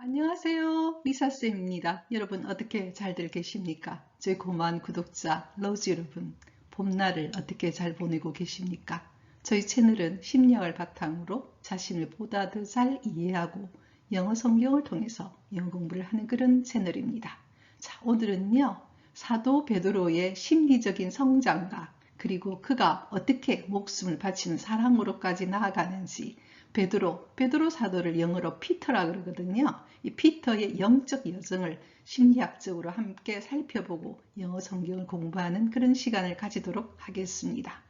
안녕하세요. 리사쌤입니다. 여러분 어떻게 잘들 계십니까? 저희 고마운 구독자 로즈 여러분, 봄날을 어떻게 잘 보내고 계십니까? 저희 채널은 심리학을 바탕으로 자신을 보다 더 잘 이해하고 영어 성경을 통해서 영어 공부를 하는 그런 채널입니다. 자, 오늘은요. 사도 베드로의 심리적인 성장과 그리고 그가 어떻게 목숨을 바치는 사랑으로까지 나아가는지 베드로 사도를 영어로 피터라 그러거든요. 이 피터의 영적 여정을 심리학적으로 함께 살펴보고 영어 성경을 공부하는 그런 시간을 가지도록 하겠습니다.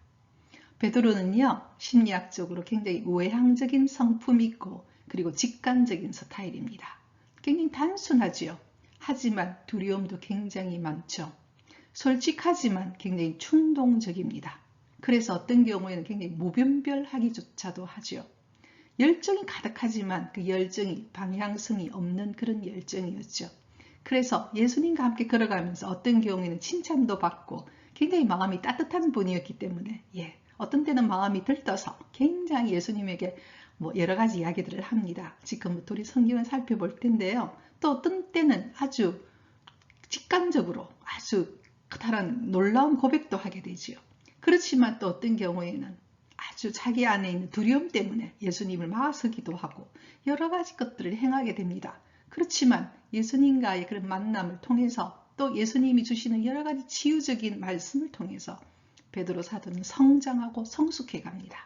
베드로는요, 심리학적으로 굉장히 외향적인 성품이 있고 그리고 직관적인 스타일입니다. 굉장히 단순하지요. 하지만 두려움도 굉장히 많죠. 솔직하지만 굉장히 충동적입니다. 그래서 어떤 경우에는 굉장히 무분별하기조차도 하죠. 열정이 가득하지만 그 열정이 방향성이 없는 그런 열정이었죠. 그래서 예수님과 함께 걸어가면서 어떤 경우에는 칭찬도 받고 굉장히 마음이 따뜻한 분이었기 때문에 어떤 때는 마음이 들떠서 굉장히 예수님에게 여러 가지 이야기들을 합니다. 지금부터 우리 성경을 살펴볼 텐데요. 또 어떤 때는 아주 직관적으로 아주 다른 놀라운 고백도 하게 되지요. 그렇지만 또 어떤 경우에는 아주 자기 안에 있는 두려움 때문에 예수님을 막아서기도 하고 여러 가지 것들을 행하게 됩니다. 그렇지만 예수님과의 그런 만남을 통해서 또 예수님이 주시는 여러 가지 치유적인 말씀을 통해서 베드로 사도는 성장하고 성숙해 갑니다.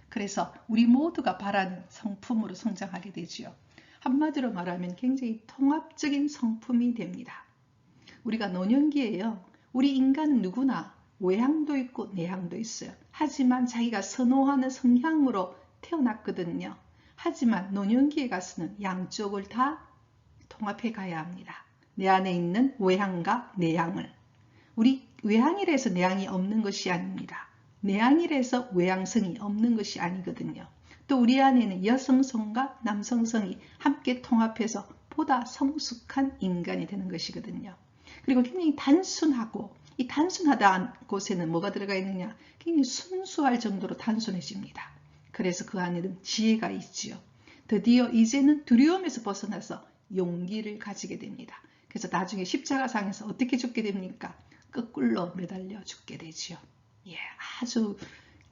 그래서 우리 모두가 바라는 성품으로 성장하게 되지요. 한마디로 말하면 굉장히 통합적인 성품이 됩니다. 우리가 노년기에요. 우리 인간은 누구나 외향도 있고 내향도 있어요. 하지만 자기가 선호하는 성향으로 태어났거든요. 하지만 노년기에 가서는 양쪽을 다 통합해 가야 합니다. 내 안에 있는 외향과 내향을. 우리 외향이라서 내향이 없는 것이 아닙니다. 내향이라서 외향성이 없는 것이 아니거든요. 또 우리 안에는 여성성과 남성성이 함께 통합해서 보다 성숙한 인간이 되는 것이거든요. 그리고 굉장히 단순하고 이 단순하다는 곳에는 뭐가 들어가 있느냐? 굉장히 순수할 정도로 단순해집니다. 그래서 그 안에는 지혜가 있지요. 드디어 이제는 두려움에서 벗어나서 용기를 가지게 됩니다. 그래서 나중에 십자가상에서 어떻게 죽게 됩니까? 거꾸로 매달려 죽게 되지요. 아주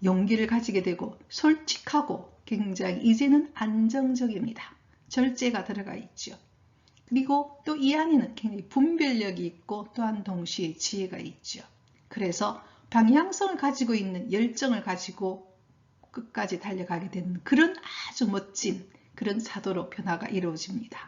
용기를 가지게 되고 솔직하고 굉장히 이제는 안정적입니다. 절제가 들어가 있죠. 그리고 또 이 안에는 굉장히 분별력이 있고 또한 동시에 지혜가 있죠. 그래서 방향성을 가지고 있는 열정을 가지고 끝까지 달려가게 되는 그런 아주 멋진 그런 사도로 변화가 이루어집니다.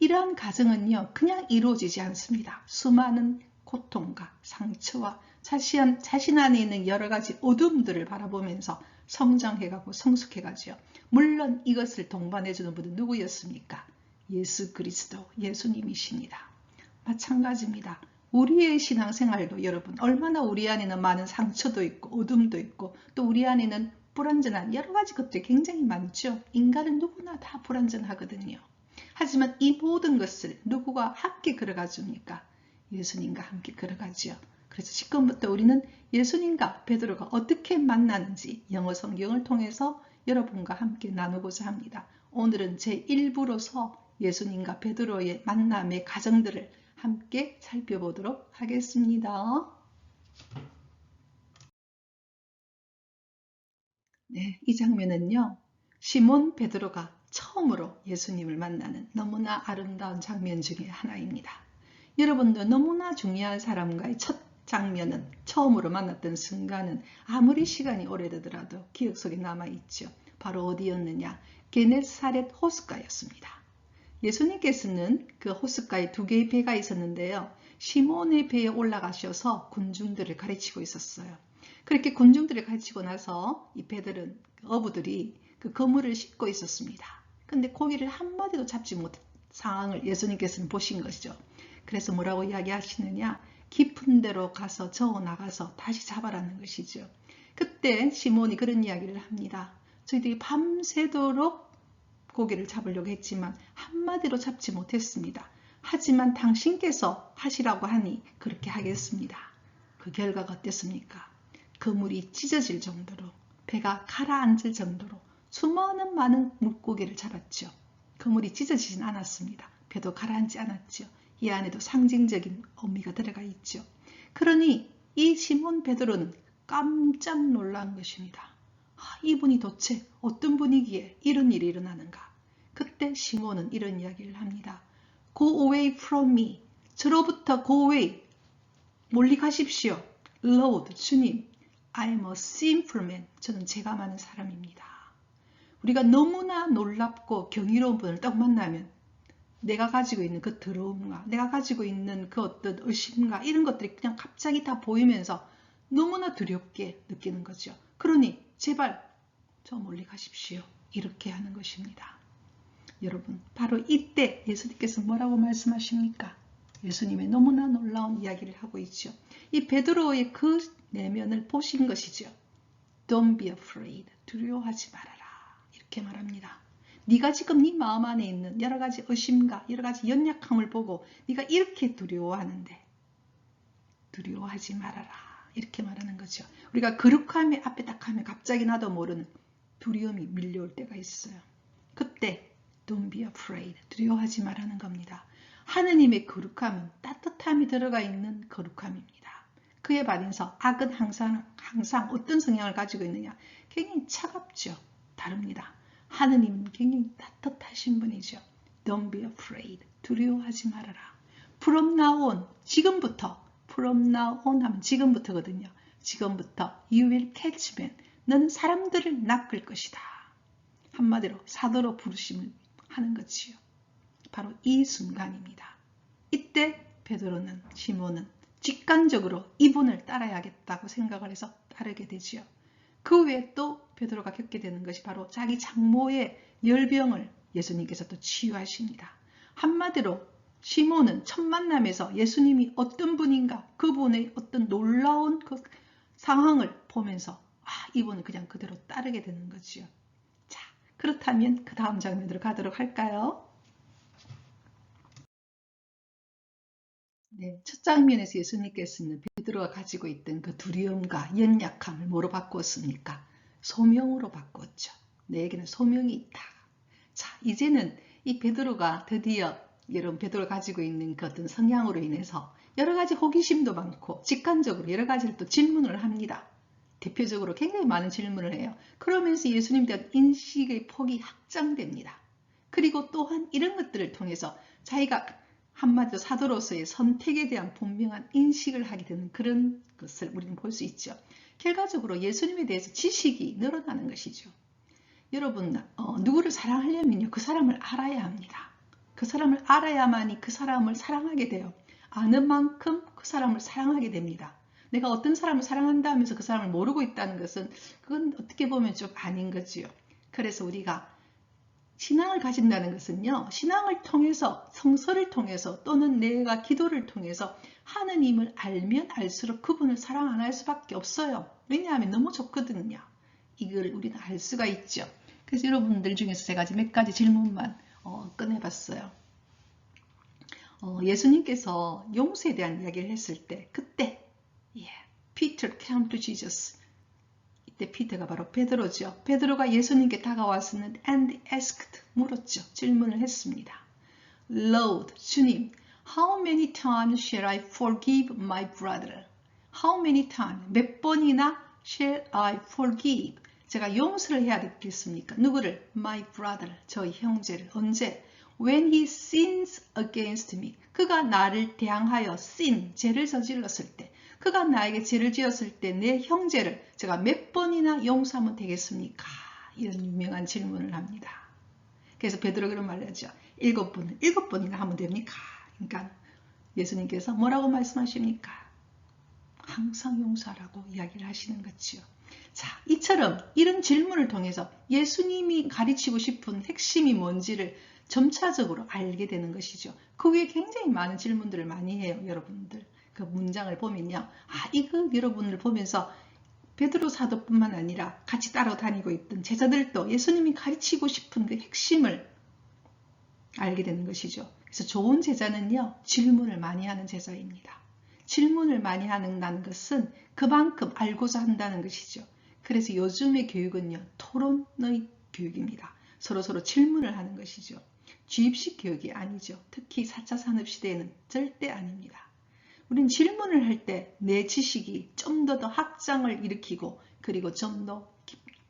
이러한 과정은요, 그냥 이루어지지 않습니다. 수많은 고통과 상처와 자신 안에 있는 여러 가지 어둠들을 바라보면서 성장해가고 성숙해가죠. 물론 이것을 동반해주는 분은 누구였습니까? 예수 그리스도, 예수님이십니다. 마찬가지입니다. 우리의 신앙생활도 여러분 얼마나 우리 안에는 많은 상처도 있고 어둠도 있고 또 우리 안에는 불완전한 여러 가지 것들이 굉장히 많죠. 인간은 누구나 다 불완전하거든요. 하지만 이 모든 것을 누구와 함께 걸어가 줍니까? 예수님과 함께 걸어가지요. 그래서 지금부터 우리는 예수님과 베드로가 어떻게 만나는지 영어 성경을 통해서 여러분과 함께 나누고자 합니다. 오늘은 제1부로서 예수님과 베드로의 만남의 과정들을 함께 살펴보도록 하겠습니다. 네, 이 장면은요. 시몬 베드로가 처음으로 예수님을 만나는 너무나 아름다운 장면 중에 하나입니다. 여러분도 너무나 중요한 사람과의 첫 장면은 처음으로 만났던 순간은 아무리 시간이 오래되더라도 기억 속에 남아있죠. 바로 어디였느냐? 게네사렛 호숫가였습니다. 예수님께서는 그 호숫가에 두 개의 배가 있었는데요. 시몬의 배에 올라가셔서 군중들을 가르치고 있었어요. 그렇게 군중들을 가르치고 나서 이 배들은 어부들이 그 그물을 싣고 있었습니다. 근데 고기를 한 마디도 잡지 못한 상황을 예수님께서는 보신 것이죠. 그래서 뭐라고 이야기하시느냐? 깊은 데로 가서 저어 나가서 다시 잡아라는 것이죠. 그때 시몬이 그런 이야기를 합니다. 저희들이 밤새도록 고기를 잡으려고 했지만 한마디로 잡지 못했습니다. 하지만 당신께서 하시라고 하니 그렇게 하겠습니다. 그 결과가 어땠습니까? 그물이 찢어질 정도로 배가 가라앉을 정도로 수많은 많은 물고기를 잡았죠. 그물이 찢어지진 않았습니다. 배도 가라앉지 않았죠. 이 안에도 상징적인 의미가 들어가 있죠. 그러니 이 시몬 베드로는 깜짝 놀란 것입니다. 이분이 도대체 어떤 분이기에 이런 일이 일어나는가. 그때 시몬은 이런 이야기를 합니다. Go away from me. 저로부터 go away. 멀리 가십시오. Lord, 주님, I am a sinful man. 저는 죄가 많은 사람입니다. 우리가 너무나 놀랍고 경이로운 분을 딱 만나면 내가 가지고 있는 그 더러움과 내가 가지고 있는 그 어떤 의심과 이런 것들이 그냥 갑자기 다 보이면서 너무나 두렵게 느끼는 거죠. 그러니 제발 저 멀리 가십시오. 이렇게 하는 것입니다. 여러분, 바로 이때 예수님께서 뭐라고 말씀하십니까? 예수님의 너무나 놀라운 이야기를 하고 있죠. 이 베드로의 그 내면을 보신 것이죠. Don't be afraid. 두려워하지 말아라. 이렇게 말합니다. 네가 지금 네 마음 안에 있는 여러 가지 의심과 여러 가지 연약함을 보고 네가 이렇게 두려워하는데 두려워하지 말아라. 이렇게 말하는 거죠. 우리가 거룩함의 앞에 딱 하면 갑자기 나도 모르는 두려움이 밀려올 때가 있어요. 그때 Don't be afraid. 두려워하지 말라는 겁니다. 하느님의 거룩함은 따뜻함이 들어가 있는 거룩함입니다. 그에 반해서 악은 항상 어떤 성향을 가지고 있느냐? 굉장히 차갑죠. 다릅니다. 하느님은 굉장히 따뜻하신 분이죠. Don't be afraid. 두려워하지 말아라. From now on. 지금부터. From now on 하면 지금부터거든요. 지금부터 You will catch men. 너는 사람들을 낚을 것이다. 한마디로 사도로 부르심을 하는 것이요. 바로 이 순간입니다. 이때 베드로는 시몬은 직관적으로 이분을 따라야겠다고 생각을 해서 따르게 되지요. 그 외에 또 베드로가 겪게 되는 것이 바로 자기 장모의 열병을 예수님께서 또 치유하십니다. 한마디로 시몬은 첫 만남에서 예수님이 어떤 분인가 그분의 어떤 놀라운 그 상황을 보면서 이분을 그냥 그대로 따르게 되는 거지요. 자, 그렇다면 그 다음 장면으로 가도록 할까요? 네, 첫 장면에서 예수님께서는 베드로가 가지고 있던 그 두려움과 연약함을 뭐로 바꾸었습니까? 소명으로 바꾸었죠. 내게는 소명이 있다. 자, 이제는 이 베드로가 드디어 여러분 베드로가 가지고 있는 그 어떤 성향으로 인해서 여러 가지 호기심도 많고 직관적으로 여러 가지를 또 질문을 합니다. 대표적으로 굉장히 많은 질문을 해요. 그러면서 예수님에 대한 인식의 폭이 확장됩니다. 그리고 또한 이런 것들을 통해서 자기가 한마디로 사도로서의 선택에 대한 분명한 인식을 하게 되는 그런 것을 우리는 볼 수 있죠. 결과적으로 예수님에 대해서 지식이 늘어나는 것이죠. 여러분, 누구를 사랑하려면요, 그 사람을 알아야 합니다. 그 사람을 알아야만이 그 사람을 사랑하게 돼요. 아는 만큼 그 사람을 사랑하게 됩니다. 내가 어떤 사람을 사랑한다 하면서 그 사람을 모르고 있다는 것은 그건 어떻게 보면 좀 아닌 거지요. 그래서 우리가 신앙을 가진다는 것은요, 신앙을 통해서 성서를 통해서 또는 내가 기도를 통해서 하느님을 알면 알수록 그분을 사랑 안 할 수밖에 없어요. 왜냐하면 너무 좋거든요. 이걸 우리는 알 수가 있죠. 그래서 여러분들 중에서 제가 몇 가지 질문만 꺼내봤어요. 예수님께서 용서에 대한 이야기를 했을 때 그때 Peter came to Jesus. 이때 피터가 바로 베드로죠. 베드로가 예수님께 다가왔었는데 and asked, 물었죠. 질문을 했습니다. Lord, 주님, how many times shall I forgive my brother? How many times, 몇 번이나 shall I forgive? 제가 용서를 해야 되겠습니까? 누구를? My brother, 저희 형제를. 언제? When he sins against me. 그가 나를 대항하여 sin, 죄를 저질렀을 때. 그가 나에게 죄를 지었을 때 내 형제를 제가 몇 번이나 용서하면 되겠습니까? 이런 유명한 질문을 합니다. 그래서 베드로가 그런 말을 하죠. 7번, 7번이나 하면 됩니까? 그러니까 예수님께서 뭐라고 말씀하십니까? 항상 용서하라고 이야기를 하시는 거지요. 자, 이처럼 이런 질문을 통해서 예수님이 가르치고 싶은 핵심이 뭔지를 점차적으로 알게 되는 것이죠. 그 위에 굉장히 많은 질문들을 많이 해요, 여러분들. 그 문장을 보면요. 이거 여러분을 보면서 베드로 사도뿐만 아니라 같이 따라다니고 있던 제자들도 예수님이 가르치고 싶은 그 핵심을 알게 되는 것이죠. 그래서 좋은 제자는요, 질문을 많이 하는 제자입니다. 질문을 많이 한다는 것은 그만큼 알고자 한다는 것이죠. 그래서 요즘의 교육은요, 토론의 교육입니다. 서로서로 질문을 하는 것이죠. 주입식 교육이 아니죠. 특히 4차 산업시대에는 절대 아닙니다. 우리는 질문을 할 때 내 지식이 좀 더 확장을 일으키고 그리고 좀 더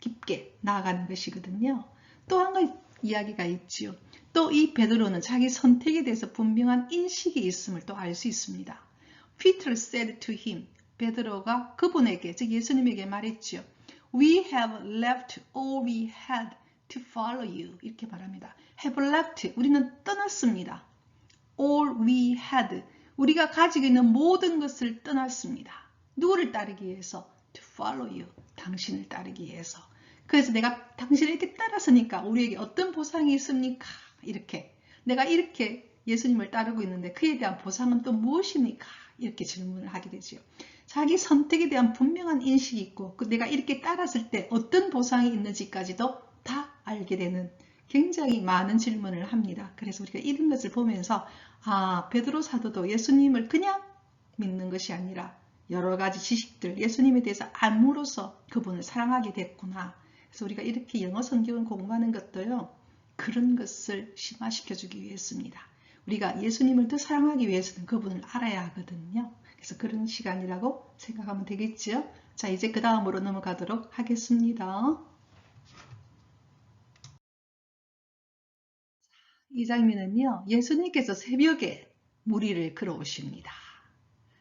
깊게 나아가는 것이거든요. 또 한 가지 이야기가 있지요. 또 이 베드로는 자기 선택에 대해서 분명한 인식이 있음을 또 알 수 있습니다. Peter said to him, 베드로가 그분에게, 즉 예수님에게 말했지요. We have left all we had to follow you. 이렇게 말합니다. have left, 우리는 떠났습니다. all we had, 우리가 가지고 있는 모든 것을 떠났습니다. 누구를 따르기 위해서? to follow you, 당신을 따르기 위해서. 그래서 내가 당신을 이렇게 따랐으니까 우리에게 어떤 보상이 있습니까? 이렇게 내가 이렇게 예수님을 따르고 있는데 그에 대한 보상은 또 무엇입니까? 이렇게 질문을 하게 되지요. 자기 선택에 대한 분명한 인식이 있고 내가 이렇게 따랐을 때 어떤 보상이 있는지까지도 다 알게 되는 굉장히 많은 질문을 합니다. 그래서 우리가 이런 것을 보면서 베드로 사도도 예수님을 그냥 믿는 것이 아니라 여러 가지 지식들, 예수님에 대해서 알므로써 그분을 사랑하게 됐구나. 그래서 우리가 이렇게 영어 성경을 공부하는 것도요. 그런 것을 심화시켜주기 위해서입니다. 우리가 예수님을 더 사랑하기 위해서는 그분을 알아야 하거든요. 그래서 그런 시간이라고 생각하면 되겠죠. 자, 이제 그 다음으로 넘어가도록 하겠습니다. 이 장면은요. 예수님께서 새벽에 무리를 걸어오십니다.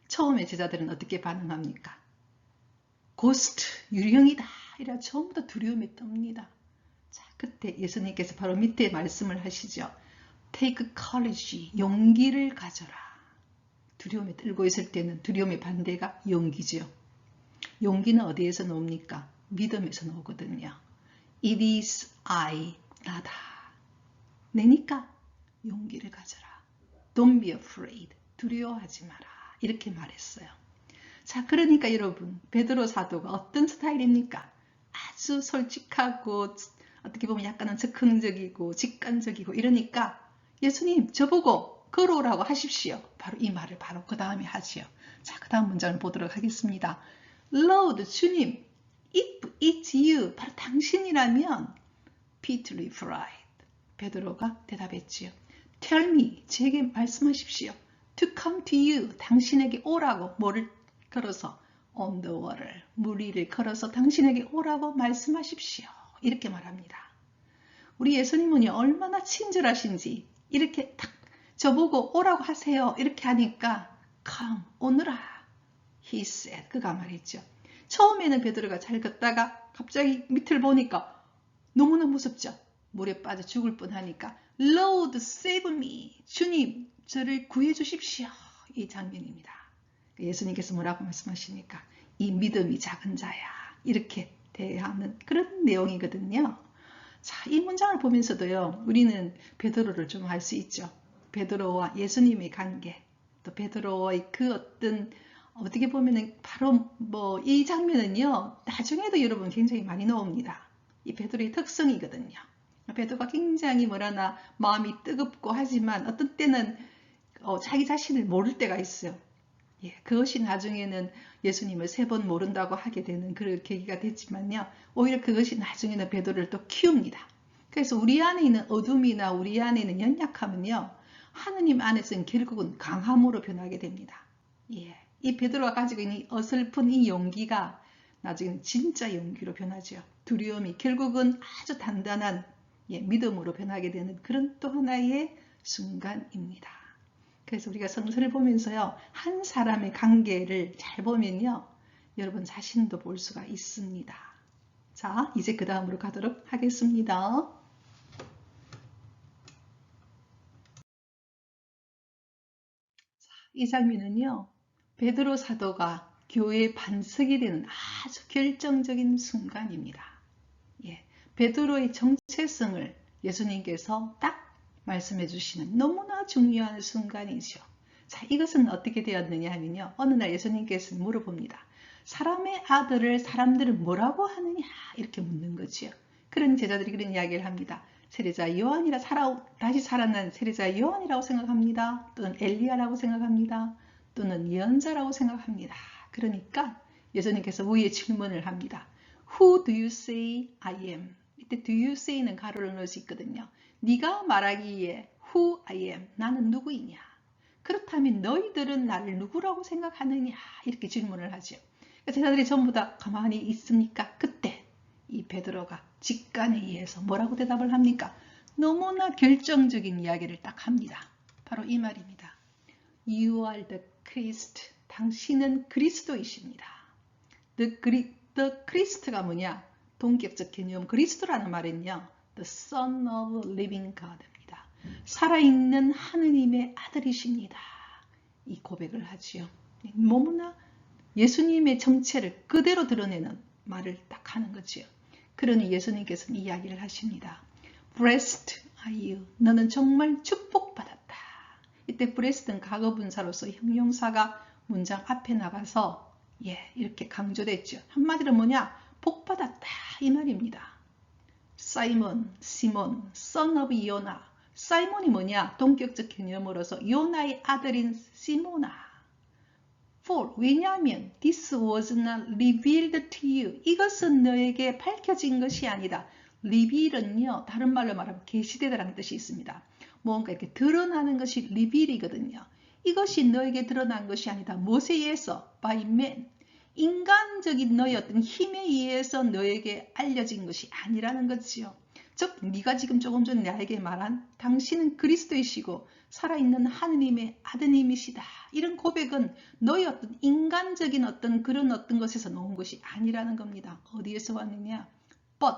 처음에 제자들은 어떻게 반응합니까? 고스트, 유령이다. 이라 전부 다 두려움에 떱니다. 자, 그때 예수님께서 바로 밑에 말씀을 하시죠. Take courage, 용기를 가져라. 두려움에 떨고 있을 때는 두려움의 반대가 용기죠. 용기는 어디에서 나옵니까? 믿음에서 나오거든요. It is I, 나다. 내니까 용기를 가져라. Don't be afraid, 두려워하지 마라. 이렇게 말했어요. 자, 그러니까 여러분, 베드로 사도가 어떤 스타일입니까? 아주 솔직하고 어떻게 보면 약간은 즉흥적이고 직관적이고 이러니까 예수님 저보고 걸어오라고 하십시오. 바로 이 말을 바로 그 다음에 하지요. 자, 그 다음 문장을 보도록 하겠습니다. Lord, 주님, if it's you, 바로 당신이라면 Peter replied. 베드로가 대답했지요. Tell me, 제게 말씀하십시오. To come to you, 당신에게 오라고, 뭐를 걸어서? On the water, 물 위를 걸어서 당신에게 오라고 말씀하십시오. 이렇게 말합니다. 우리 예수님은요, 얼마나 친절하신지 이렇게 딱 저보고 오라고 하세요. 이렇게 하니까 come, 오너라. He said, 그가 말했죠. 처음에는 베드로가 잘 걷다가 갑자기 밑을 보니까 너무나 무섭죠. 물에 빠져 죽을 뻔하니까 Lord, save me. 주님, 저를 구해 주십시오. 이 장면입니다. 예수님께서 뭐라고 말씀하십니까? 이 믿음이 작은 자야. 이렇게 대하는 그런 내용이거든요. 자, 이 문장을 보면서도요. 우리는 베드로를 좀 알 수 있죠. 베드로와 예수님의 관계, 또 베드로의 그 어떻게 보면은 바로 이 장면은요. 나중에도 여러분 굉장히 많이 나옵니다. 이 베드로의 특성이거든요. 베드로가 굉장히 마음이 뜨겁고 하지만 어떤 때는 자기 자신을 모를 때가 있어요. 예, 그것이 나중에는 예수님을 3번 모른다고 하게 되는 그런 계기가 됐지만요. 오히려 그것이 나중에는 베드로를 또 키웁니다. 그래서 우리 안에 있는 어둠이나 우리 안에 있는 연약함은요. 하느님 안에서는 결국은 강함으로 변하게 됩니다. 예, 이 베드로가 가지고 있는 어설픈 이 용기가 나중에는 진짜 용기로 변하죠. 두려움이 결국은 아주 단단한 믿음으로 변하게 되는 그런 또 하나의 순간입니다. 그래서 우리가 성서를 보면서요. 한 사람의 관계를 잘 보면요. 여러분 자신도 볼 수가 있습니다. 자, 이제 그 다음으로 가도록 하겠습니다. 이 장면은요. 베드로 사도가 교회의 반석이 되는 아주 결정적인 순간입니다. 예, 베드로의 정체성을 예수님께서 딱 말씀해 주시는 너무나 중요한 순간이죠. 자, 이것은 어떻게 되었느냐 하면요. 어느 날 예수님께서는 물어봅니다. 사람의 아들을 사람들은 뭐라고 하느냐 이렇게 묻는 거지요. 그런 제자들이 그런 이야기를 합니다. 세례자 요한이라 다시 살아난 세례자 요한이라고 생각합니다. 또는 엘리야라고 생각합니다. 또는 예언자라고 생각합니다. 그러니까 예수님께서 위에 질문을 합니다. Who do you say I am? 이때 do you say는 가로를 넣을 수 있거든요. 네가 말하기에 who I am, 나는 누구이냐? 그렇다면 너희들은 나를 누구라고 생각하느냐? 이렇게 질문을 하죠. 제자들이 전부 다 가만히 있습니까? 그때 이 베드로가 직관에 의해서 뭐라고 대답을 합니까? 너무나 결정적인 이야기를 딱 합니다. 바로 이 말입니다. You are the Christ. 당신은 그리스도이십니다. The Christ가 뭐냐? 동격적 개념 그리스도라는 말은요. The Son of Living God입니다. 살아있는 하느님의 아들이십니다. 이 고백을 하지요. 너무나 예수님의 정체를 그대로 드러내는 말을 딱 하는 거지요. 그러니 예수님께서는 이 이야기를 하십니다. Blessed are you. 너는 정말 축복받았다. 이때 blessed는 과거분사로서 형용사가 문장 앞에 나가서 이렇게 강조됐죠. 한마디로 뭐냐? 복받았다 이 말입니다. 사이몬, 시몬, son of 요나. 사이몬이 뭐냐? 동격적 개념으로서 요나의 아들인 시모나. For, 왜냐하면 this was not revealed to you. 이것은 너에게 밝혀진 것이 아니다. reveal은요, 다른 말로 말하면 계시되다라는 뜻이 있습니다. 뭔가 이렇게 드러나는 것이 reveal이거든요. 이것이 너에게 드러난 것이 아니다. 무엇에 의해서? By man. 인간적인 너의 어떤 힘에 의해서 너에게 알려진 것이 아니라는 거지요. 즉 네가 지금 조금 전에 나에게 말한 당신은 그리스도이시고 살아있는 하느님의 아드님이시다. 이런 고백은 너의 어떤 인간적인 그런 것에서 나온 것이 아니라는 겁니다. 어디에서 왔느냐? But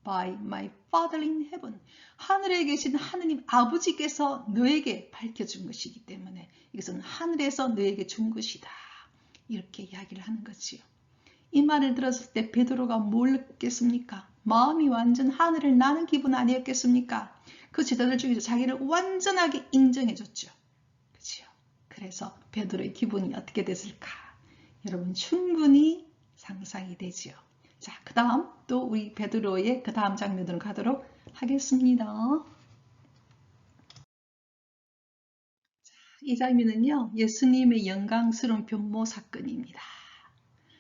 by my Father in heaven. 하늘에 계신 하느님 아버지께서 너에게 밝혀준 것이기 때문에 이것은 하늘에서 너에게 준 것이다. 이렇게 이야기를 하는 거지요. 이 말을 들었을 때 베드로가 뭘 느꼈습니까? 마음이 완전 하늘을 나는 기분 아니었겠습니까? 그 제자들 중에서 자기를 완전하게 인정해줬죠. 그렇죠? 그래서 베드로의 기분이 어떻게 됐을까? 여러분 충분히 상상이 되지요. 자, 그 다음 또 우리 베드로의 그 다음 장면으로 가도록 하겠습니다. 이 장면은요, 예수님의 영광스러운 변모 사건입니다.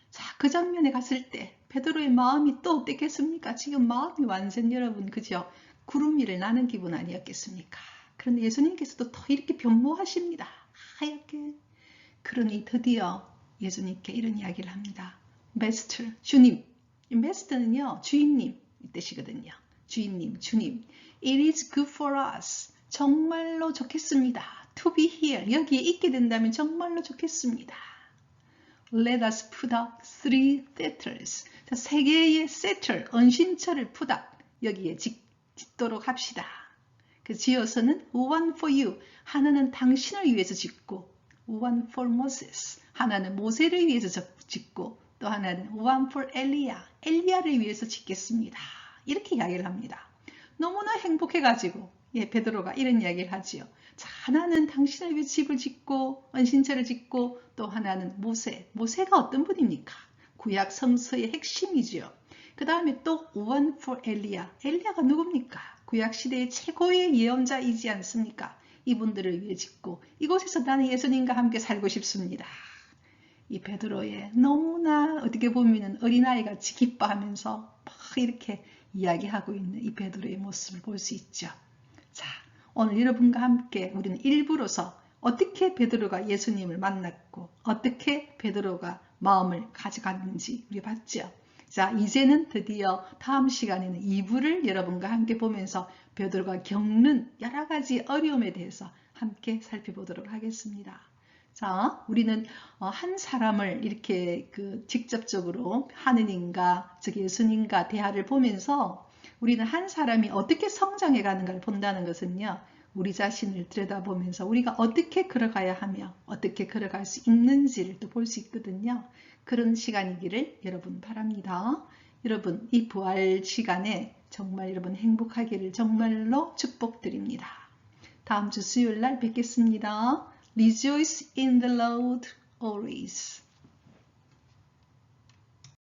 자, 그 장면에 갔을 때 베드로의 마음이 또 어땠겠습니까? 지금 마음이 완전 여러분 그죠? 구름 위를 나는 기분 아니었겠습니까? 그런데 예수님께서도 더 이렇게 변모하십니다. 하얗게. 그러니 드디어 예수님께 이런 이야기를 합니다. Master, 주님. Master는요, 주인님 이 뜻이거든요. 주인님, 주님. It is good for us. 정말로 좋겠습니다. To be here. 여기에 있게 된다면 정말로 좋겠습니다. Let us put up 3 settles. 자, 3개의 settle, 은신처를 put up. 여기에 짓도록 합시다. 그 지어서는 one for you. 하나는 당신을 위해서 짓고 one for Moses. 하나는 모세를 위해서 짓고 또 하나는 one for 엘리야. 엘리야를 위해서 짓겠습니다. 이렇게 이야기를 합니다. 너무나 행복해가지고 베드로가 이런 이야기를 하지요. 자, 하나는 당신을 위해 집을 짓고 은신처를 짓고 또 하나는 모세가 어떤 분입니까? 구약 성서의 핵심이지요. 그 다음에 또 one for 엘리야가 누굽니까? 구약 시대의 최고의 예언자이지 않습니까? 이분들을 위해 짓고 이곳에서 나는 예수님과 함께 살고 싶습니다. 이 베드로의 너무나 어떻게 보면 어린아이같이 기뻐하면서 막 이렇게 이야기하고 있는 이 베드로의 모습을 볼 수 있죠. 자, 오늘 여러분과 함께 우리는 일부로서 어떻게 베드로가 예수님을 만났고 어떻게 베드로가 마음을 가져갔는지 우리 봤죠. 자, 이제는 드디어 다음 시간에는 2부를 여러분과 함께 보면서 베드로가 겪는 여러 가지 어려움에 대해서 함께 살펴보도록 하겠습니다. 자, 우리는 한 사람을 이렇게 직접적으로 하느님과 즉 예수님과 대화를 보면서 우리는 한 사람이 어떻게 성장해 가는가를 본다는 것은요. 우리 자신을 들여다보면서 우리가 어떻게 걸어가야 하며 어떻게 걸어갈 수 있는지를 또 볼 수 있거든요. 그런 시간이기를 여러분 바랍니다. 여러분 이 부활 시간에 정말 여러분 행복하기를 정말로 축복드립니다. 다음 주 수요일 날 뵙겠습니다. Rejoice in the Lord always.